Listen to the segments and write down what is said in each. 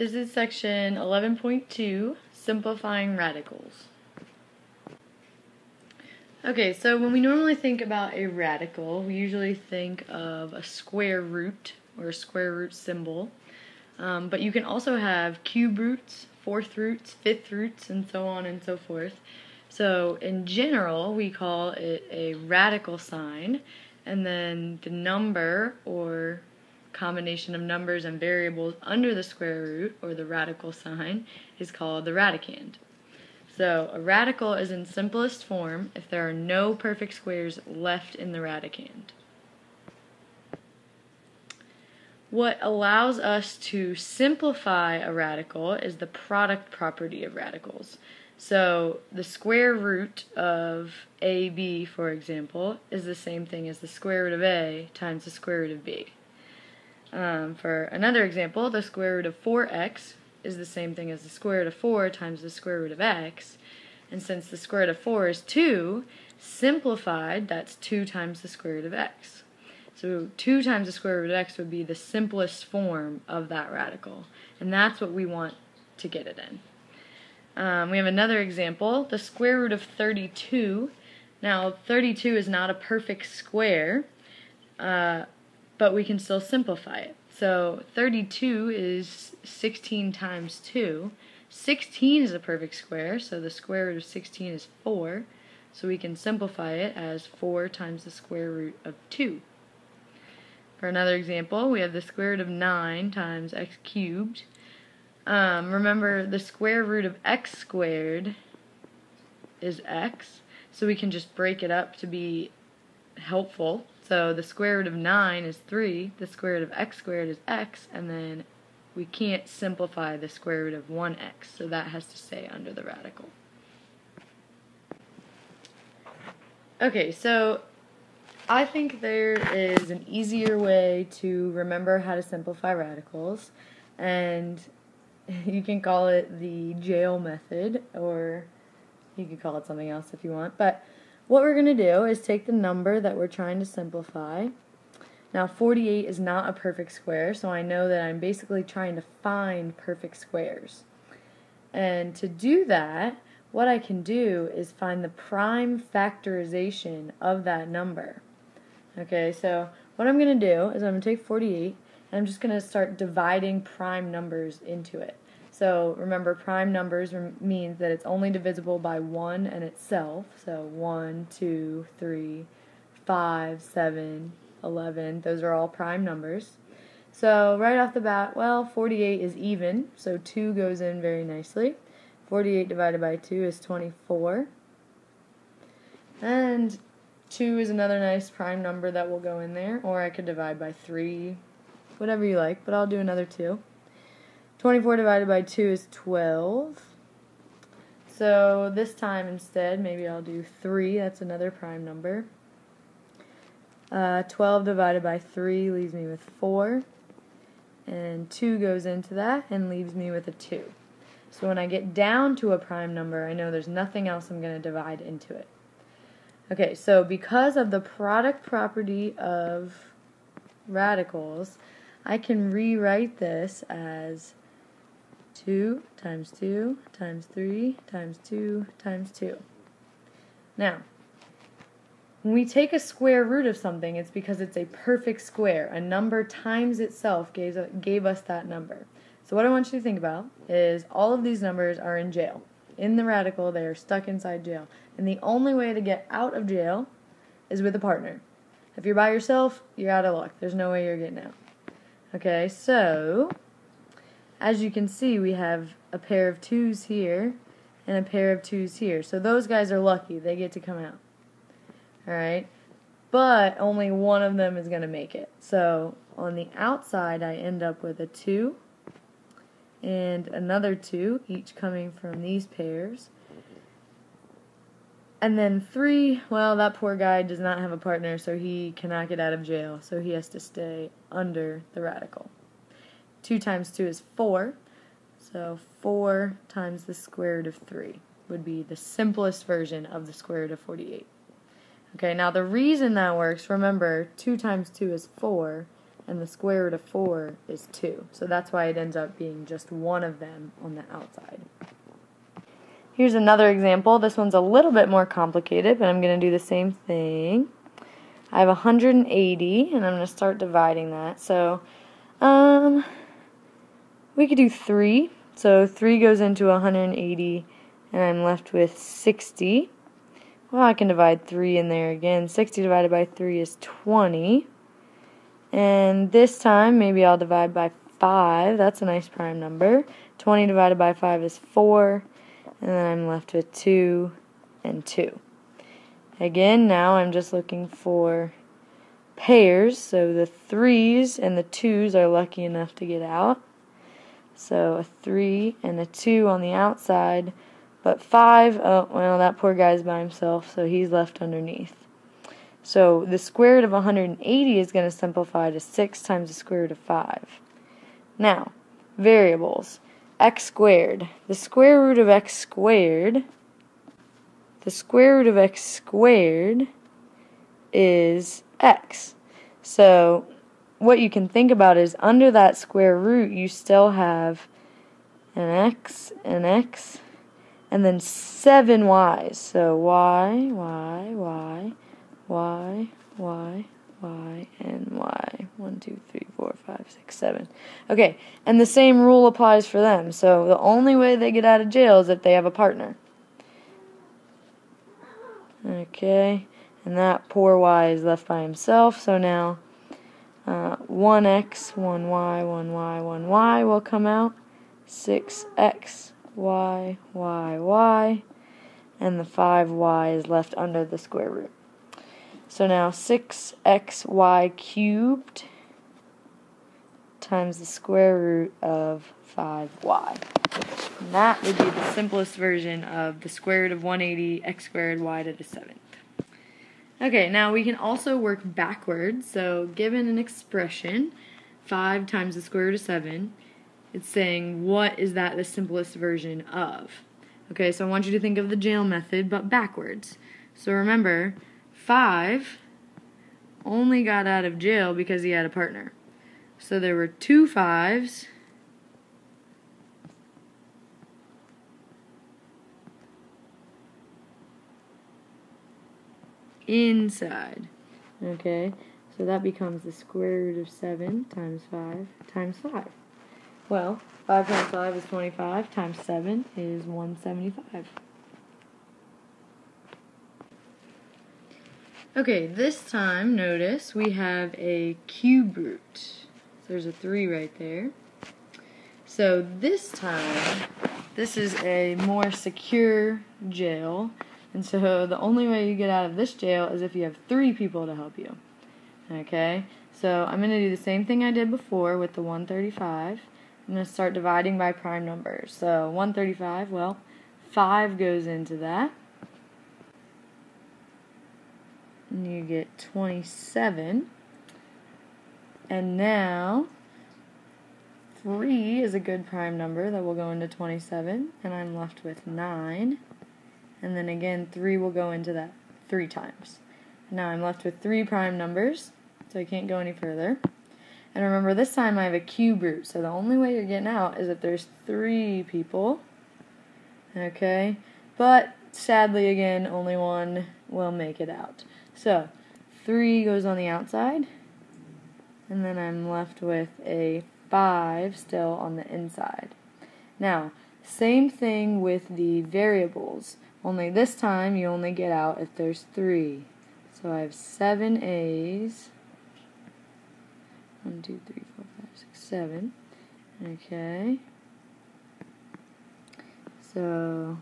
This is section 11.2, simplifying radicals. Okay, so when we normally think about a radical, we usually think of a square root or a square root symbol. But you can also have cube roots, fourth roots, fifth roots, and so on and so forth. So in general, we call it a radical sign, and then the number or combination of numbers and variables under the square root or the radical sign is called the radicand. So a radical is in simplest form if there are no perfect squares left in the radicand. What allows us to simplify a radical is the product property of radicals. So the square root of AB, for example, is the same thing as the square root of A times the square root of B. For another example, the square root of 4x is the same thing as the square root of 4 times the square root of x. And since the square root of 4 is 2, simplified, that's 2 times the square root of x. So 2 times the square root of x would be the simplest form of that radical. And that's what we want to get it in. We have another example, the square root of 32. Now 32 is not a perfect square, but we can still simplify it. So 32 is 16 times 2. 16 is a perfect square, so the square root of 16 is 4. So we can simplify it as 4 times the square root of 2. For another example, we have the square root of 9 times x cubed. Remember, the square root of x squared is x, so we can just break it up to be helpful. So the square root of 9 is 3, the square root of x squared is x, and then we can't simplify the square root of 1x, so that has to stay under the radical. Okay, so I think there is an easier way to remember how to simplify radicals, and you can call it the jail method, or you could call it something else if you want. But what we're going to do is take the number that we're trying to simplify. Now 48 is not a perfect square, so I know that I'm basically trying to find perfect squares. And to do that, what I can do is find the prime factorization of that number. Okay, so what I'm going to do is I'm going to take 48 and I'm just going to start dividing prime numbers into it. So remember, prime numbers means that it's only divisible by 1 and itself. So 1, 2, 3, 5, 7, 11, those are all prime numbers. So right off the bat, well, 48 is even, so 2 goes in very nicely. 48 divided by 2 is 24. And 2 is another nice prime number that will go in there, or I could divide by 3, whatever you like, but I'll do another 2. 24 divided by 2 is 12. So this time instead, maybe I'll do 3, that's another prime number. 12 divided by 3 leaves me with 4. And 2 goes into that and leaves me with a 2. So when I get down to a prime number, I know there's nothing else I'm going to divide into it. Okay, so because of the product property of radicals, I can rewrite this as 2 times 2 times 3 times 2 times 2. Now, when we take a square root of something, it's because it's a perfect square. A number times itself gave us that number. So what I want you to think about is all of these numbers are in jail. In the radical, they are stuck inside jail. And the only way to get out of jail is with a partner. If you're by yourself, you're out of luck. There's no way you're getting out. Okay, so as you can see, we have a pair of 2's here and a pair of 2's here. So those guys are lucky. They get to come out. Alright, but only one of them is going to make it. So on the outside, I end up with a 2 and another 2, each coming from these pairs. And then 3, well, that poor guy does not have a partner, so he cannot get out of jail, so he has to stay under the radical. 2 times 2 is 4, so 4 times the square root of 3 would be the simplest version of the square root of 48. Okay, now the reason that works, remember, 2 times 2 is 4, and the square root of 4 is 2. So that's why it ends up being just one of them on the outside. Here's another example. This one's a little bit more complicated, but I'm going to do the same thing. I have 180, and I'm going to start dividing that. So, we could do 3. So 3 goes into 180, and I'm left with 60. Well, I can divide 3 in there again. 60 divided by 3 is 20. And this time, maybe I'll divide by 5. That's a nice prime number. 20 divided by 5 is 4. And then I'm left with 2 and 2. Again, now I'm just looking for pairs. So the 3's and the 2's are lucky enough to get out. So a 3 and a 2 on the outside. But 5, oh, well, that poor guy's by himself, so he's left underneath. So the square root of 180 is going to simplify to 6 times the square root of 5. Now, variables. X squared. The square root of x squared is x. So what you can think about is under that square root you still have an x, and then 7 y's. So y, and y. 1, 2, 3, 4, 5, 6, 7. Okay, and the same rule applies for them. So the only way they get out of jail is if they have a partner. Okay, and that poor y is left by himself. So now 1x, 1y, 1y, 1y will come out. 6x, y, and the 5y is left under the square root. So now 6xy cubed times the square root of 5y. And that would be the simplest version of the square root of 180 x squared y to the 7th. Okay, now we can also work backwards. So given an expression, 5 times the square root of 7, it's saying what is that the simplest version of. Okay, so I want you to think of the jail method, but backwards. So remember, 5 only got out of jail because he had a partner. So there were 2 5's inside. Okay, so that becomes the square root of 7 times 5 times 5. Well, 5 times 5 is 25, times 7 is 175. Okay, this time, notice, we have a cube root. So there's a 3 right there. So this time, this is a more secure jail, and so the only way you get out of this jail is if you have 3 people to help you. Okay, so I'm going to do the same thing I did before with the 135. I'm going to start dividing by prime numbers. So 135, well, 5 goes into that. And you get 27. And now 3 is a good prime number that will go into 27. And I'm left with 9. And then again, 3 will go into that 3 times. Now I'm left with 3 prime numbers, so I can't go any further. And remember, this time I have a cube root, so the only way you're getting out is if there's 3 people. Okay? But, sadly, again, only 1 will make it out. So, 3 goes on the outside, and then I'm left with a 5 still on the inside. Now, same thing with the variables, only this time you only get out if there's 3. So I have 7 A's. 1, 2, 3, 4, 5, 6, 7. Okay. So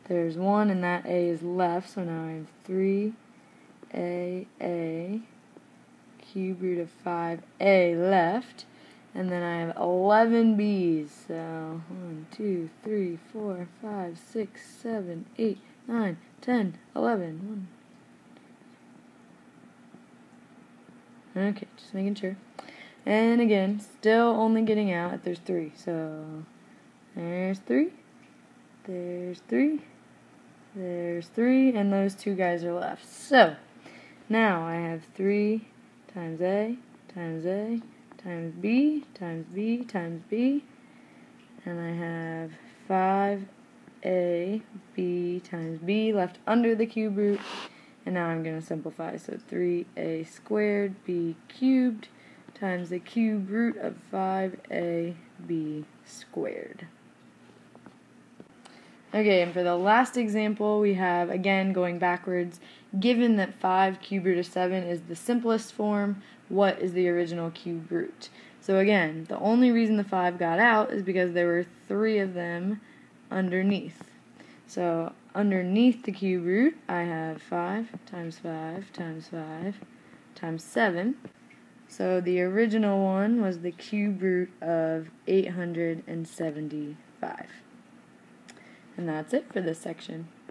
there's 1 and that A is left, so now I have 3A cube root of 5A left. And then I have 11 B's. So 1, 2, 3, 4, 5, 6, 7, 8, 9, 10, 11. Okay, just making sure. And again, still only getting out if there's 3. So there's 3, there's 3, there's 3, and those 2 guys are left. So now I have 3 times A times A times B times B times B, and I have 5AB times B left under the cube root, and now I'm going to simplify. So 3A squared B cubed times the cube root of 5AB squared. Okay, and for the last example, we have, again, going backwards, given that 5 cube root of 7 is the simplest form, what is the original cube root? So again, the only reason the 5 got out is because there were 3 of them underneath. So underneath the cube root, I have 5 times 5 times 5 times 7. So the original one was the cube root of 875. And that's it for this section.